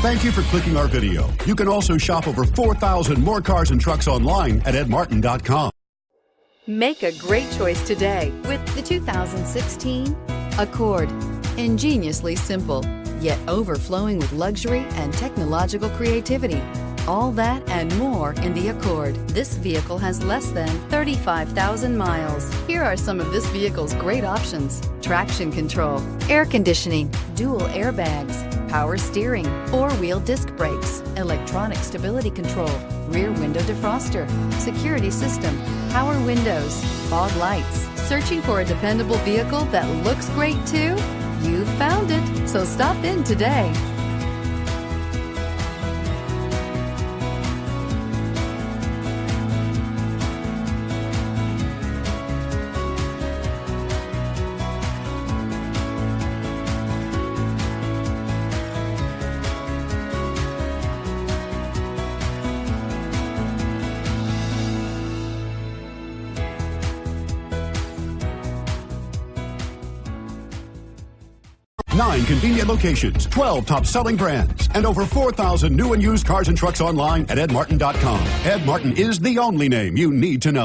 Thank you for clicking our video. You can also shop over 4,000 more cars and trucks online at edmartin.com. Make a great choice today with the 2016 Accord. Ingeniously simple, yet overflowing with luxury and technological creativity. All that and more in the Accord. This vehicle has less than 35,000 miles. Here are some of this vehicle's great options: traction control, air conditioning, dual airbags, power steering, four-wheel disc brakes, electronic stability control, rear window defroster, security system, power windows, fog lights. Searching for a dependable vehicle that looks great too? You found it, so stop in today. Nine convenient locations, 12 top-selling brands, and over 4,000 new and used cars and trucks online at edmartin.com. Ed Martin is the only name you need to know.